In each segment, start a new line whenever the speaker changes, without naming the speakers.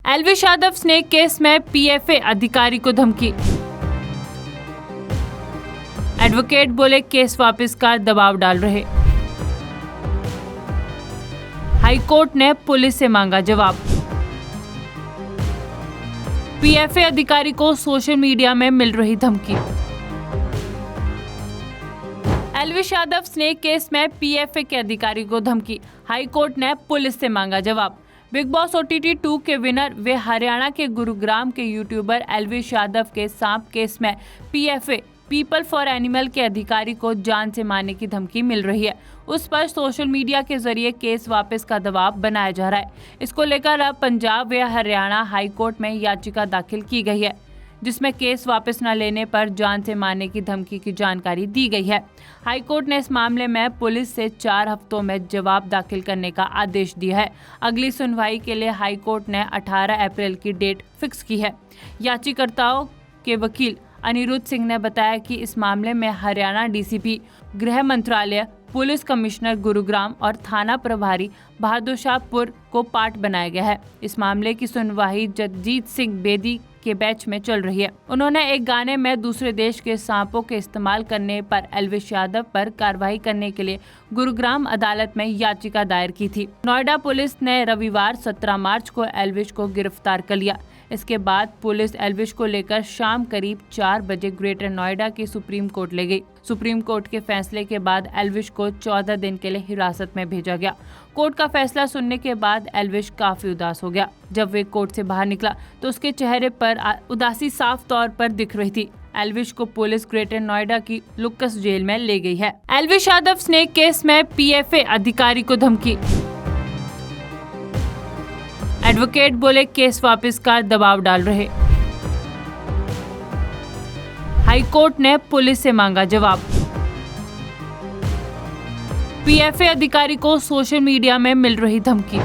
Elvish Yadav snake case में PFA अधिकारी को धमकी। एडवोकेट बोले केस वापस का दबाव डाल रहे। हाईकोर्ट ने पुलिस से मांगा जवाब। पीएफए अधिकारी को सोशल मीडिया में मिल रही धमकी। एल्विश यादव स्नेक केस में पीएफए के अधिकारी को धमकी। हाईकोर्ट ने पुलिस से मांगा जवाब। बिग बॉस OTT 2 के विनर वे हरियाणा के गुरुग्राम के यूट्यूबर एल्विश यादव के सांप केस में पीएफए पीपल फॉर एनिमल के अधिकारी को जान से मारने की धमकी मिल रही है। उस पर सोशल मीडिया के जरिए केस वापस का दबाव बनाया जा रहा है। इसको लेकर अब पंजाब व हरियाणा हाई कोर्ट में याचिका दाखिल की गई है, जिसमें केस वापस न लेने पर जान से मारने की धमकी की जानकारी दी गई है। हाई कोर्ट ने इस मामले में पुलिस से 4 हफ्तों में जवाब दाखिल करने का आदेश दिया है। अगली सुनवाई के लिए हाई कोर्ट ने 18 अप्रैल की डेट फिक्स की है। याचिकाकर्ताओं के वकील अनिरुद्ध सिंह ने बताया कि इस मामले में हरियाणा डीसीपी, गृह मंत्रालय, पुलिस कमिश्नर गुरुग्राम और थाना प्रभारी बहादुरशाहपुर को पार्ट बनाया गया है। इस मामले की सुनवाई जगजीत सिंह बेदी के बेंच में चल रही है। उन्होंने एक गाने में दूसरे देश के सांपों के इस्तेमाल करने पर एल्विश यादव पर कार्रवाई करने के लिए गुरुग्राम अदालत में याचिका दायर की थी। नोएडा पुलिस ने रविवार 17 मार्च को एल्विश को गिरफ्तार कर लिया। इसके बाद पुलिस एल्विश को लेकर शाम करीब 4 बजे ग्रेटर नोएडा की सुप्रीम कोर्ट ले गई। सुप्रीम कोर्ट के फैसले के बाद एल्विश को 14 दिन के लिए हिरासत में भेजा गया। कोर्ट का फैसला सुनने के बाद एल्विश काफी उदास हो गया। जब वे कोर्ट से बाहर निकला तो उसके चेहरे पर उदासी साफ तौर पर दिख रही थी। एल्विश को पुलिस ग्रेटर नोएडा की लुक्कस जेल में ले गई है। एल्विश यादव स्नेक केस में पीएफए अधिकारी को धमकी। एडवोकेट बोले केस वापस का दबाव डाल रहे। हाईकोर्ट ने पुलिस से मांगा जवाब। पीएफए अधिकारी को सोशल मीडिया में मिल रही धमकी।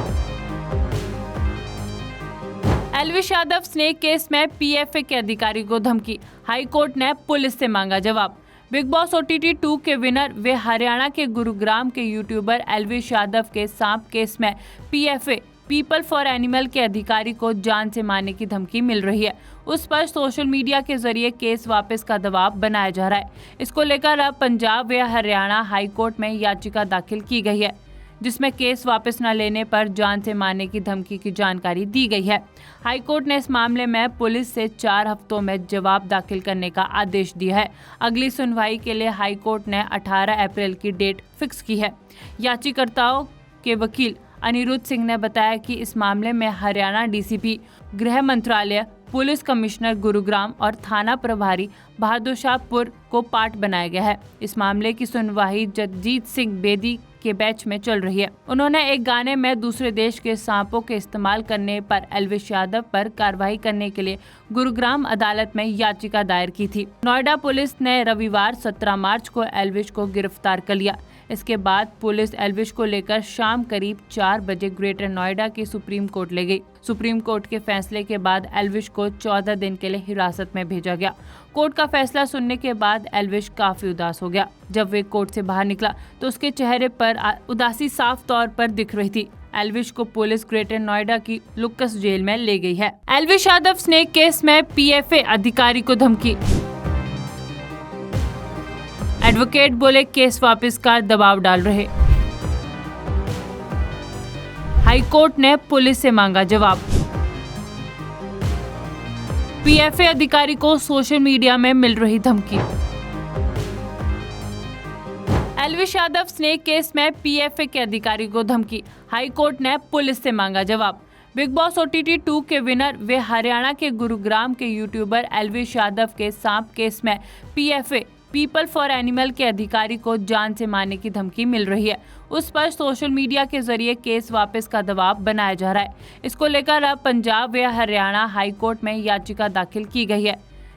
एल्विश यादव स्नेक केस में पीएफए के अधिकारी को धमकी। हाईकोर्ट ने पुलिस से मांगा जवाब। बिग बॉस OTT 2 के विनर वे हरियाणा के गुरुग्राम के यूट्यूबर एल्विश यादव के सांप केस में पीएफए पीपल फॉर एनिमल के अधिकारी को जान से मारने की धमकी मिल रही है। उस पर सोशल मीडिया के जरिए केस वापस का दबाव बनाया जा रहा है। इसको लेकर अब पंजाब व हरियाणा हाई कोर्ट में याचिका दाखिल की गई है, जिसमें केस वापस न लेने पर जान से मारने की धमकी की जानकारी दी गई है। हाई कोर्ट ने इस मामले में पुलिस से 4 हफ्तों में जवाब दाखिल करने का आदेश दिया है। अगली सुनवाई के लिए हाई कोर्ट ने 18 अप्रैल की डेट फिक्स की है। याचिकाकर्ताओं के वकील अनिरुद्ध सिंह ने बताया कि इस मामले में हरियाणा डीसीपी, गृह मंत्रालय, पुलिस कमिश्नर गुरुग्राम और थाना प्रभारी बहादुरशाहपुर को पार्ट बनाया गया है। इस मामले की सुनवाई जगजीत सिंह बेदी के बेंच में चल रही है। उन्होंने एक गाने में दूसरे देश के सांपों के इस्तेमाल करने पर एल्विश यादव पर कार्रवाई करने के लिए गुरुग्राम अदालत में याचिका दायर की थी। नोएडा पुलिस ने रविवार 17 मार्च को एल्विश को गिरफ्तार कर लिया। इसके बाद पुलिस एल्विश को लेकर शाम करीब 4 बजे ग्रेटर नोएडा की सुप्रीम कोर्ट ले गई। सुप्रीम कोर्ट के फैसले के बाद एल्विश को 14 दिन के लिए हिरासत में भेजा गया। कोर्ट का फैसला सुनने के बाद एल्विश काफी उदास हो गया। जब वे कोर्ट से बाहर निकला तो उसके चेहरे पर उदासी साफ तौर पर दिख रही थी। एल्विश को पुलिस ग्रेटर नोएडा की लुक्कस जेल में ले गई है। एल्विश यादव स्नेक केस में पीएफए अधिकारी को धमकी। एडवोकेट बोले केस वापस का दबाव डाल रहे। हाईकोर्ट ने पुलिस से मांगा जवाब। पीएफए अधिकारी को सोशल मीडिया में मिल रही धमकी। एल्विश यादव स्नेक केस में पीएफए के अधिकारी को धमकी। हाईकोर्ट ने पुलिस से मांगा जवाब। बिग बॉस OTT 2 के विनर वे हरियाणा के गुरुग्राम के यूट्यूबर एल्विश यादव के सांप केस में पीएफए पीपल फॉर एनिमल के अधिकारी को जान से मारने की धमकी मिल रही है। उस पर सोशल मीडिया के जरिए केस वापस का दबाव बनाया जा रहा है। इसको लेकर अब पंजाब व हरियाणा हाई कोर्ट में याचिका दाखिल की गई है,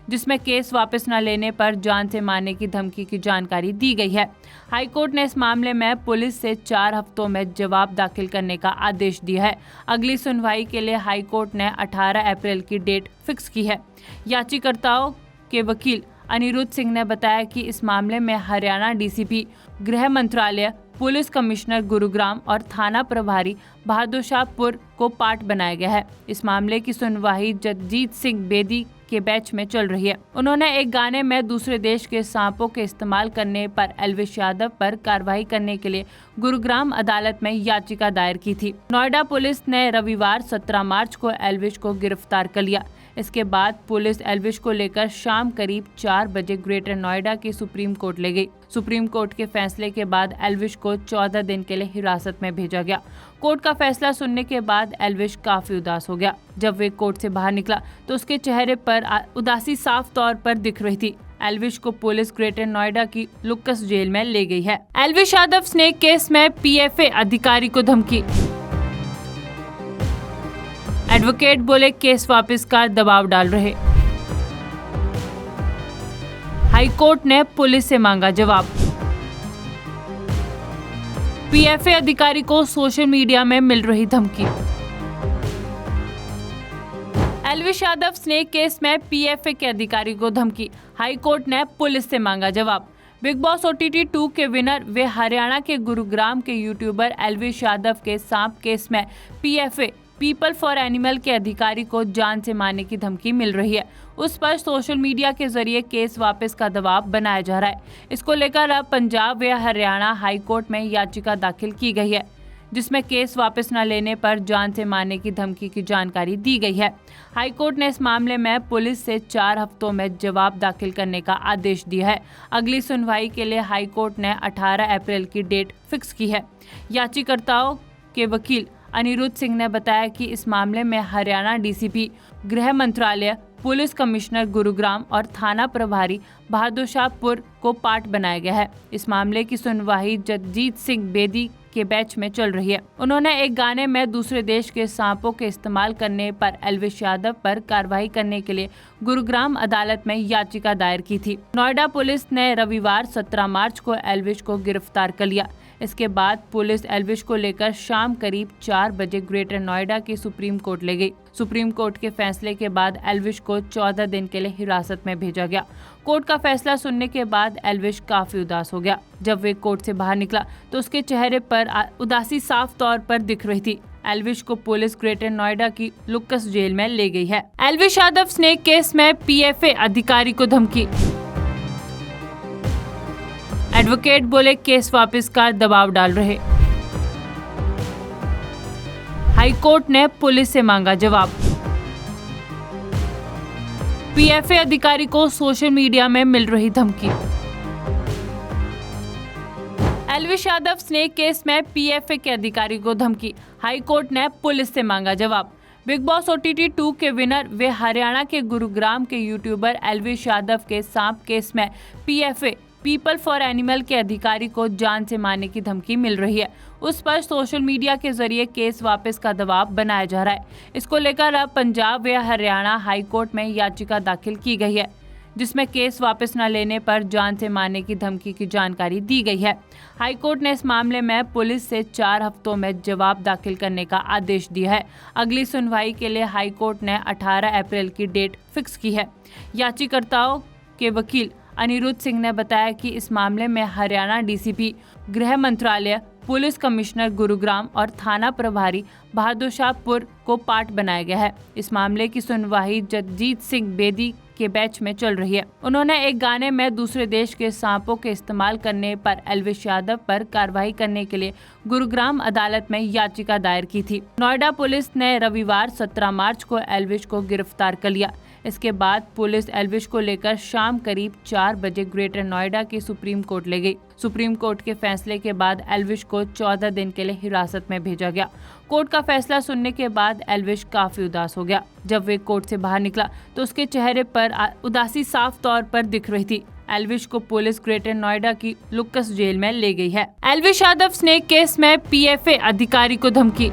जिसमें केस वापस न लेने पर जान से मारने की धमकी की जानकारी दी गई है। हाई कोर्ट ने इस मामले में पुलिस से 4 हफ्तों में जवाब दाखिल करने का आदेश दिया है। अगली सुनवाई के लिए हाई कोर्ट ने 18 अप्रैल की डेट फिक्स की है। याचिकाकर्ताओं के वकील अनिरुद्ध सिंह ने बताया कि इस मामले में हरियाणा डीसीपी, गृह मंत्रालय, पुलिस कमिश्नर गुरुग्राम और थाना प्रभारी बहादुरशाहपुर को पार्ट बनाया गया है। इस मामले की सुनवाई जगजीत सिंह बेदी के बेंच में चल रही है। उन्होंने एक गाने में दूसरे देश के सांपों के इस्तेमाल करने पर एल्विश यादव पर कार्रवाई करने के लिए गुरुग्राम अदालत में याचिका दायर की थी। नोएडा पुलिस ने रविवार 17 मार्च को एल्विश को गिरफ्तार कर लिया। इसके बाद पुलिस एल्विश को लेकर शाम करीब 4 बजे ग्रेटर नोएडा की सुप्रीम कोर्ट ले गई। सुप्रीम कोर्ट के फैसले के बाद एल्विश को 14 दिन के लिए हिरासत में भेजा गया। कोर्ट का फैसला सुनने के बाद एल्विश काफी उदास हो गया। जब वे कोर्ट से बाहर निकला तो उसके चेहरे पर उदासी साफ तौर पर दिख रही थी। एल्विश को पुलिस ग्रेटर नोएडा की लुक्कस जेल में ले गई है। एल्विश यादव स्नेक केस में पीएफए अधिकारी को धमकी। एडवोकेट बोले केस वापस का दबाव डाल रहे। हाईकोर्ट ने पुलिस से मांगा जवाब। पीएफए अधिकारी को सोशल मीडिया में मिल रही धमकी। एल्विश यादव स्नेक केस में पीएफए के अधिकारी को धमकी। हाईकोर्ट ने पुलिस से मांगा जवाब। बिग बॉस OTT 2 के विनर वे हरियाणा के गुरुग्राम के यूट्यूबर एल्विश यादव के सांप केस में पीएफए पीपल फॉर एनिमल के अधिकारी को जान से मारने की धमकी मिल रही है। उस पर सोशल मीडिया के जरिए केस वापस का दबाव बनाया जा रहा है। इसको लेकर अब पंजाब व हरियाणा हाई कोर्ट में याचिका दाखिल की गई है, जिसमें केस वापस न लेने पर जान से मारने की धमकी की जानकारी दी गई है। हाई कोर्ट ने इस मामले में पुलिस से 4 हफ्तों में जवाब दाखिल करने का आदेश दिया है। अगली सुनवाई के लिए हाई कोर्ट ने 18 अप्रैल की डेट फिक्स की है। याचिकाकर्ताओं के वकील अनिरुद्ध सिंह ने बताया कि इस मामले में हरियाणा डीसीपी, गृह मंत्रालय, पुलिस कमिश्नर गुरुग्राम और थाना प्रभारी बहादुरशाहपुर को पार्ट बनाया गया है। इस मामले की सुनवाई जगजीत सिंह बेदी के बेंच में चल रही है। उन्होंने एक गाने में दूसरे देश के सांपों के इस्तेमाल करने पर एल्विश यादव पर कार्रवाई करने के लिए गुरुग्राम अदालत में याचिका दायर की थी। नोएडा पुलिस ने रविवार 17 मार्च को एल्विश को गिरफ्तार कर लिया। इसके बाद पुलिस एल्विश को लेकर शाम करीब 4 बजे ग्रेटर नोएडा की सुप्रीम कोर्ट ले गई। सुप्रीम कोर्ट के फैसले के बाद एल्विश को 14 दिन के लिए हिरासत में भेजा गया। कोर्ट का फैसला सुनने के बाद एल्विश काफी उदास हो गया। जब वे कोर्ट से बाहर निकला तो उसके चेहरे पर उदासी साफ तौर पर दिख रही थी। एल्विश को पुलिस ग्रेटर नोएडा की लुक्कस जेल में ले गई है। एल्विश यादव स्नेक केस में पीएफए अधिकारी को धमकी। एडवोकेट बोले केस वापस का दबाव डाल रहे। हाईकोर्ट ने पुलिस से मांगा जवाब। पीएफए अधिकारी को सोशल मीडिया में मिल रही धमकी। एल्विश यादव स्नेक केस में पीएफए के अधिकारी को धमकी। हाईकोर्ट ने पुलिस से मांगा जवाब। बिग बॉस OTT 2 के विनर वे हरियाणा के गुरुग्राम के यूट्यूबर एल्विश यादव के सांप केस में पीएफए पीपल फॉर एनिमल के अधिकारी को जान से मारने की धमकी मिल रही है। उस पर सोशल मीडिया के जरिए केस वापस का दबाव बनाया जा रहा है। इसको लेकर अब पंजाब व हरियाणा हाई कोर्ट में याचिका दाखिल की गई है, जिसमें केस वापस न लेने पर जान से मारने की धमकी की जानकारी दी गई है। हाई कोर्ट ने इस मामले में पुलिस से 4 हफ्तों में जवाब दाखिल करने का आदेश दिया है। अगली सुनवाई के लिए हाई कोर्ट ने 18 अप्रैल की डेट फिक्स की है। याचिकाकर्ताओं के वकील अनिरुद्ध सिंह ने बताया कि इस मामले में हरियाणा डीसीपी, गृह मंत्रालय, पुलिस कमिश्नर गुरुग्राम और थाना प्रभारी बहादुरशाहपुर को पार्ट बनाया गया है। इस मामले की सुनवाई जगजीत सिंह बेदी के बेंच में चल रही है। उन्होंने एक गाने में दूसरे देश के सांपों के इस्तेमाल करने पर एल्विश यादव पर कार्रवाई करने के लिए गुरुग्राम अदालत में याचिका दायर की थी। नोएडा पुलिस ने रविवार 17 मार्च को एल्विश को गिरफ्तार कर लिया। इसके बाद पुलिस एल्विश को लेकर शाम करीब 4 बजे ग्रेटर नोएडा की सुप्रीम कोर्ट ले गई। सुप्रीम कोर्ट के फैसले के बाद एल्विश को 14 दिन के लिए हिरासत में भेजा गया। कोर्ट का फैसला सुनने के बाद एल्विश काफी उदास हो गया। जब वे कोर्ट से बाहर निकला तो उसके चेहरे पर उदासी साफ तौर पर दिख रही थी। एल्विश को पुलिस ग्रेटर नोएडा की लुक्कस जेल में ले गई है। एल्विश यादव स्नेक केस में पीएफए अधिकारी को धमकी।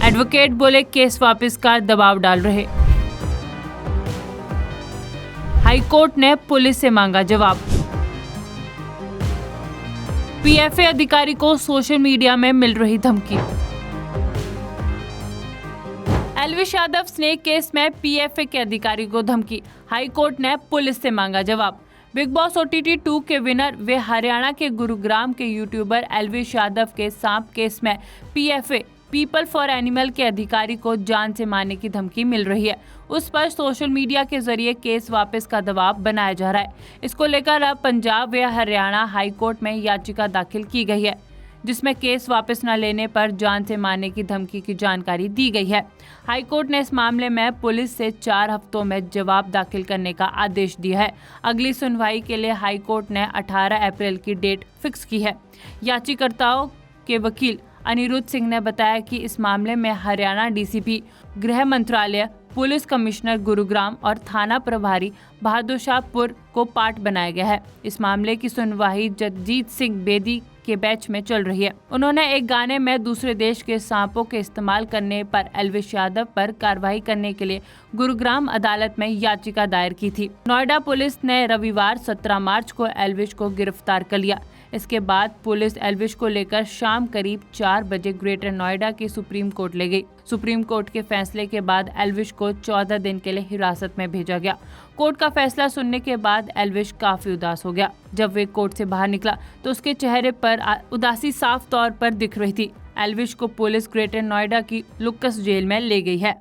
एडवोकेट बोले केस वापस का दबाव डाल रहे। हाईकोर्ट ने पुलिस से मांगा जवाब। पीएफए अधिकारी को सोशल मीडिया में मिल रही धमकी। एल्विश यादव स्नेक केस में पीएफए के अधिकारी को धमकी। हाईकोर्ट ने पुलिस से मांगा जवाब। बिग बॉस OTT 2 के विनर व हरियाणा के गुरुग्राम के यूट्यूबर एल्विश यादव के सांप केस में PFA पीपल फॉर एनिमल के अधिकारी को जान से मारने की धमकी मिल रही है। उस पर सोशल मीडिया के जरिए केस वापस का दबाव बनाया जा रहा है। इसको लेकर अब पंजाब व हरियाणा हाई कोर्ट में याचिका दाखिल की गई है, जिसमें केस वापस न लेने पर जान से मारने की धमकी की जानकारी दी गई है। हाई कोर्ट ने इस मामले में पुलिस से 4 हफ्तों में जवाब दाखिल करने का आदेश दिया है। अगली सुनवाई के लिए हाई कोर्ट ने 18 अप्रैल की डेट फिक्स की है। याचिकाकर्ताओं के वकील अनिरुद्ध सिंह ने बताया कि इस मामले में हरियाणा DCP, गृह मंत्रालय, पुलिस कमिश्नर गुरुग्राम और थाना प्रभारी बहादुरशाहपुर को पार्ट बनाया गया है। इस मामले की सुनवाई जगजीत सिंह बेदी के बेंच में चल रही है। उन्होंने एक गाने में दूसरे देश के सांपों के इस्तेमाल करने पर एल्विश यादव पर कार्रवाई करने के लिए गुरुग्राम अदालत में याचिका दायर की थी। नोएडा पुलिस ने रविवार 17 मार्च को एल्विश को गिरफ्तार कर लिया। इसके बाद पुलिस एल्विश को लेकर शाम करीब 4 बजे ग्रेटर नोएडा की सुप्रीम कोर्ट ले गई। सुप्रीम कोर्ट के फैसले के बाद एल्विश को 14 दिन के लिए हिरासत में भेजा गया। कोर्ट का फैसला सुनने के बाद एल्विश काफी उदास हो गया। जब वे कोर्ट से बाहर निकला तो उसके चेहरे पर उदासी साफ तौर पर दिख रही थी। एल्विश को पुलिस ग्रेटर नोएडा की लुक्स जेल में ले गई है।